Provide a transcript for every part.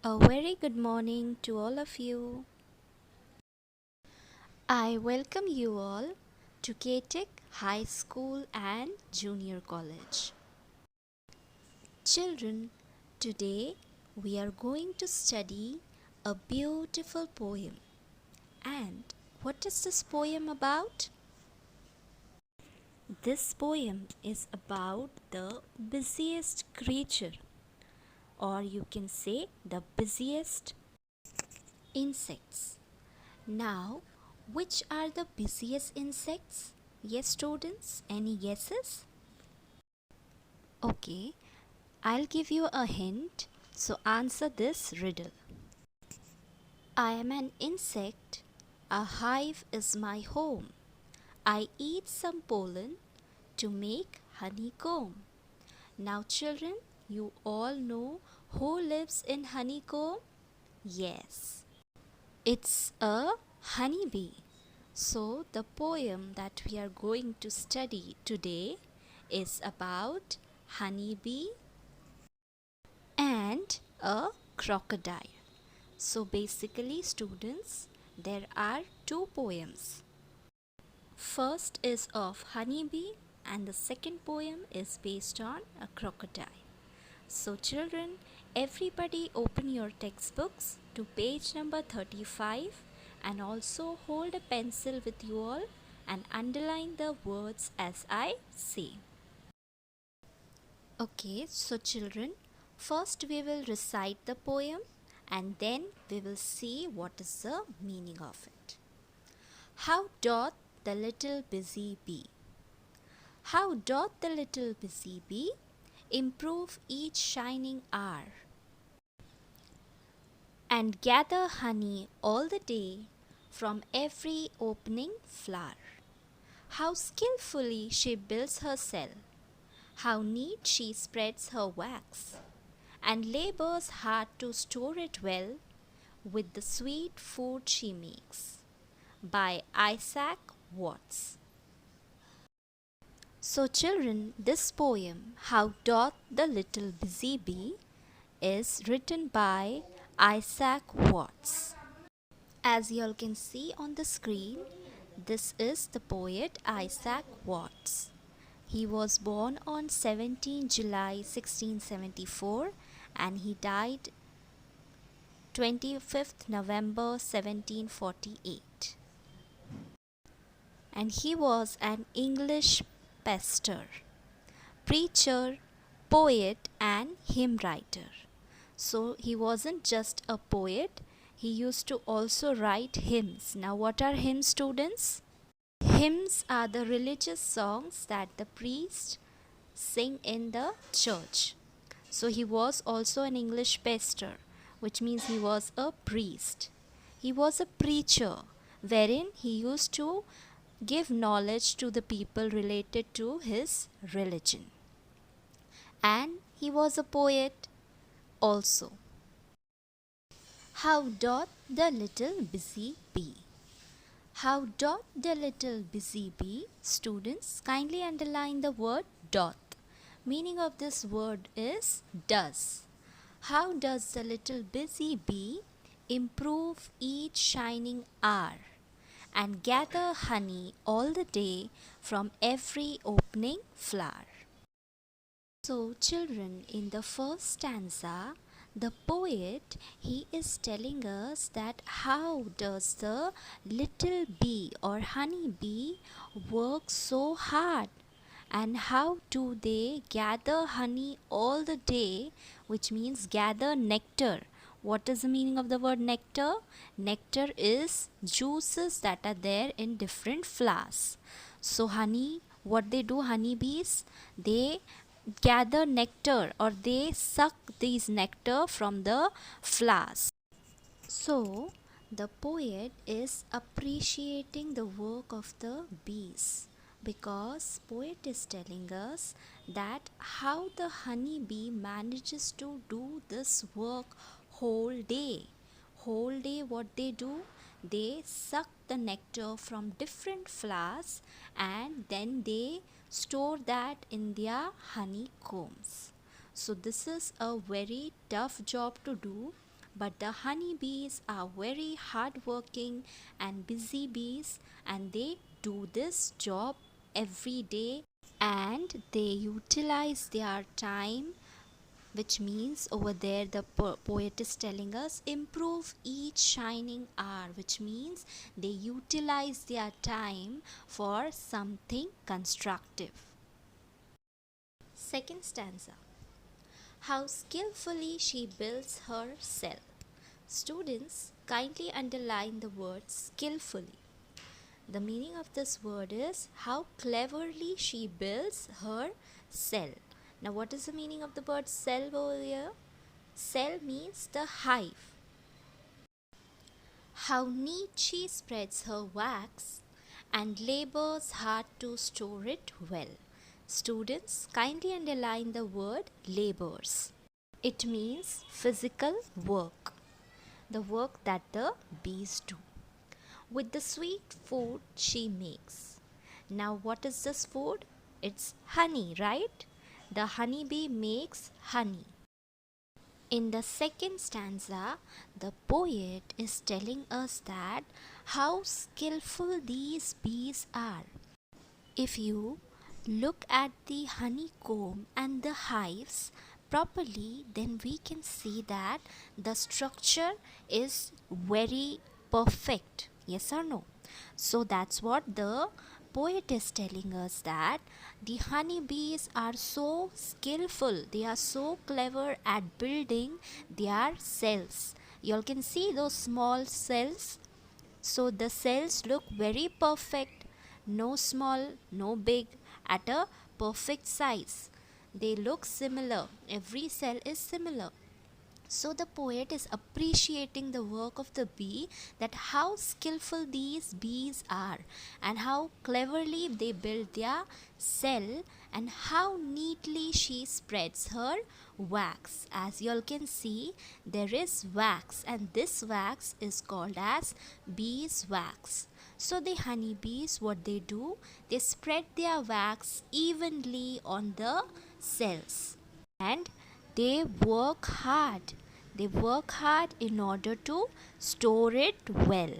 A very good morning to all of you. I welcome you all to KTech High School and Junior College. Children, today we are going to study a beautiful poem. And what is this poem about? This poem is about the busiest creature, or you can say the busiest insects. Now, which are the busiest insects? Yes, students, any guesses? Okay, I'll give you a hint, so answer this riddle. I am an insect, a hive is my home. I eat some pollen to make honeycomb. Now, children, you all know who lives in honeycomb? Yes, it's a honeybee. So, the poem that we are going to study today is about honeybee and a crocodile. So, basically, students, there are two poems. First is of honeybee, and the second poem is based on a crocodile. So, children, everybody open your textbooks to page number 35 and also hold a pencil with you all and underline the words as I say. Okay, so children, first we will recite the poem and then we will see what is the meaning of it. How doth the little busy bee? How doth the little busy bee improve each shining hour and gather honey all the day from every opening flower? How skillfully she builds her cell, how neat she spreads her wax, and labors hard to store it well with the sweet food she makes. By Isaac Watts. So, children, this poem, How Doth the Little Busy Bee, is written by Isaac Watts. As you all can see on the screen, this is the poet Isaac Watts. He was born on 17 July 1674 and he died 25th November 1748. And he was an English pastor, preacher, poet, and hymn writer. So he wasn't just a poet, he used to also write hymns. Now, what are hymns, students? Hymns are the religious songs that the priest sing in the church. So he was also an English pastor, which means he was a priest. He was a preacher, wherein he used to give knowledge to the people related to his religion. And he was a poet also. How doth the little busy bee? How doth the little busy bee? Students, kindly underline the word doth. Meaning of this word is does. How does the little busy bee improve each shining hour and gather honey all the day from every opening flower? So, children, in the first stanza, the poet, he is telling us that how does the little bee or honey bee work so hard, and how do they gather honey all the day, which means gather nectar. What is the meaning of the word nectar? Nectar is juices that are there in different flowers. So honey, what they do, honey bees, they gather nectar or they suck these nectar from the flowers. So the poet is appreciating the work of the bees, because poet is telling us that how the honey bee manages to do this work whole day. Whole day what they do? They suck the nectar from different flowers and then they store that in their honeycombs. So this is a very tough job to do, but the honeybees are very hardworking and busy bees, and they do this job every day, and they utilize their time, which means over there the poet is telling us improve each shining hour, which means they utilize their time for something constructive. Second stanza. How skillfully she builds her cell. Students, kindly underline the word skillfully. The meaning of this word is how cleverly she builds her cell. Now, what is the meaning of the word cell over here? Cell means the hive. How neat she spreads her wax and labors hard to store it well. Students, kindly underline the word labors. It means physical work, the work that the bees do. With the sweet food she makes. Now, what is this food? It's honey, right? The honeybee makes honey. In the second stanza, the poet is telling us that how skillful these bees are. If you look at the honeycomb and the hives properly, then we can see that the structure is very perfect. Yes or no? So that's what the poet is telling us, that the honeybees are so skillful, they are so clever at building their cells. You all can see those small cells. So the cells look very perfect, no small, no big, at a perfect size. They look similar, every cell is similar. So the poet is appreciating the work of the bee, that how skillful these bees are and how cleverly they build their cell and how neatly she spreads her wax. As you all can see, there is wax, and this wax is called as beeswax. So the honeybees, what they do, they spread their wax evenly on the cells, and they work hard. They work hard in order to store it well.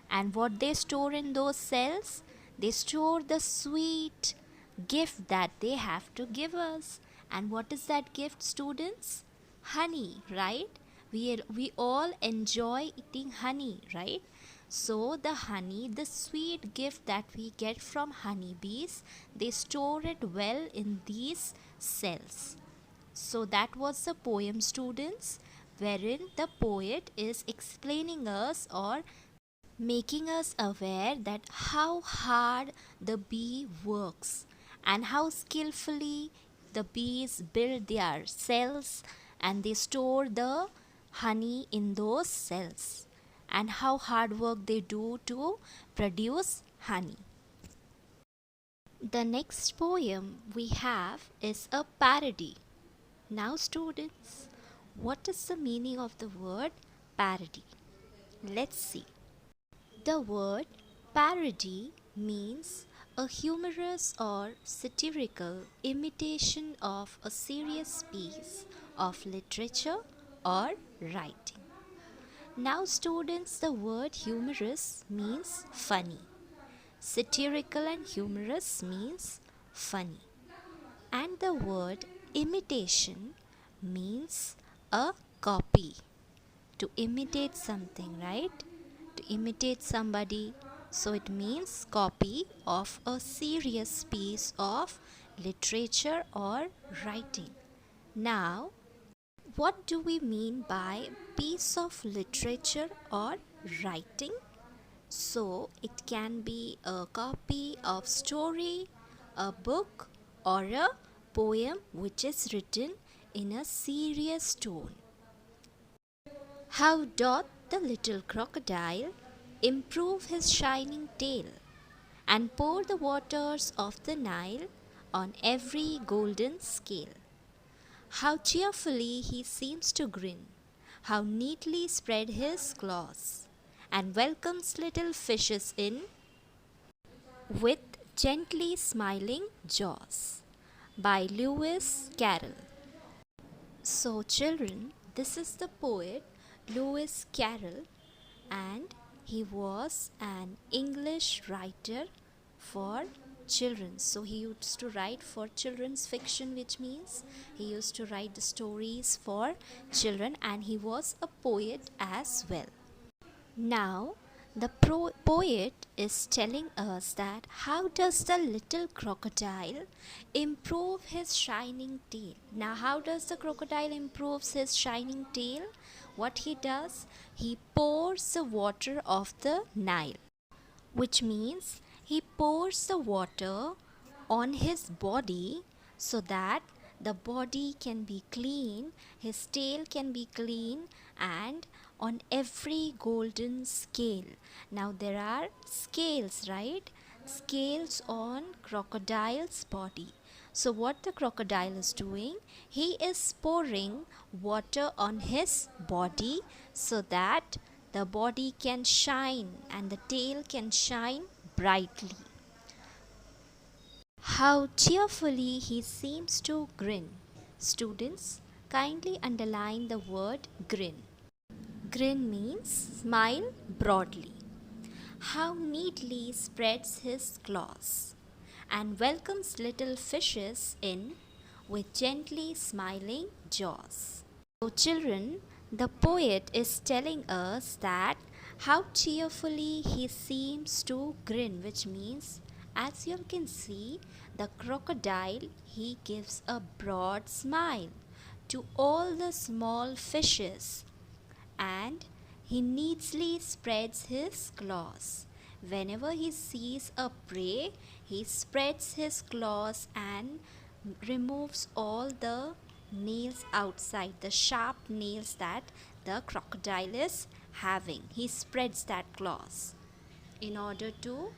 And what they store in those cells? They store the sweet gift that they have to give us. And what is that gift, students? Honey, right? We all enjoy eating honey, right? So the honey, the sweet gift that we get from honeybees, they store it well in these cells. So that was the poem, students, wherein the poet is explaining us or making us aware that how hard the bee works and how skillfully the bees build their cells and they store the honey in those cells, and how hard work they do to produce honey. The next poem we have is a parody. Now, students, what is the meaning of the word parody? Let's see. The word parody means a humorous or satirical imitation of a serious piece of literature or writing. Now, students, the word humorous means funny. Satirical and humorous means funny. And the word imitation means a copy. To imitate something, right? To imitate somebody. So it means copy of a serious piece of literature or writing. Now, what do we mean by piece of literature or writing? So it can be a copy of story, a book, or a poem which is written in a serious tone. How doth the little crocodile improve his shining tail and pour the waters of the Nile on every golden scale? How cheerfully he seems to grin, how neatly spread his claws, and welcomes little fishes in with gently smiling jaws. By Lewis Carroll. So, children, this is the poet Lewis Carroll, and he was an English writer for children. So he used to write for children's fiction, which means he used to write the stories for children, and he was a poet as well. Now, the poet is telling us that how does the little crocodile improve his shining tail. Now, how does the crocodile improves his shining tail? What he does, he pours the water of the Nile, which means he pours the water on his body so that the body can be clean, his tail can be clean, and on every golden scale. Now there are scales, right? Scales on crocodile's body. So what the crocodile is doing, he is pouring water on his body so that the body can shine and the tail can shine brightly. How cheerfully he seems to grin. Students, kindly underline the word grin. Grin means smile broadly. How neatly spreads his claws and welcomes little fishes in with gently smiling jaws. So children, the poet is telling us that how cheerfully he seems to grin, which means as you can see, the crocodile, he gives a broad smile to all the small fishes, and he neatly spreads his claws. Whenever he sees a prey, he spreads his claws and removes all the nails outside, the sharp nails that the crocodile is having. He spreads that claws in order to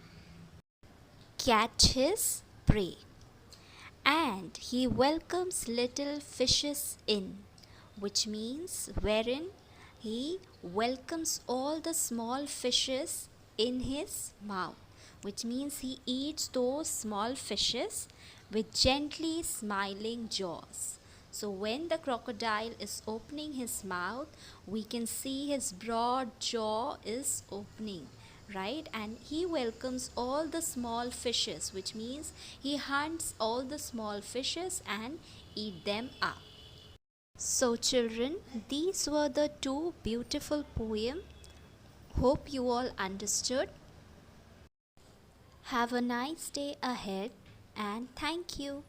catch his prey. And he welcomes little fishes in, which means wherein he welcomes all the small fishes in his mouth, which means he eats those small fishes with gently smiling jaws. So when the crocodile is opening his mouth, we can see his broad jaw is opening, right? And he welcomes all the small fishes, which means he hunts all the small fishes and eat them up. So children, these were the two beautiful poems. Hope you all understood. Have a nice day ahead and thank you.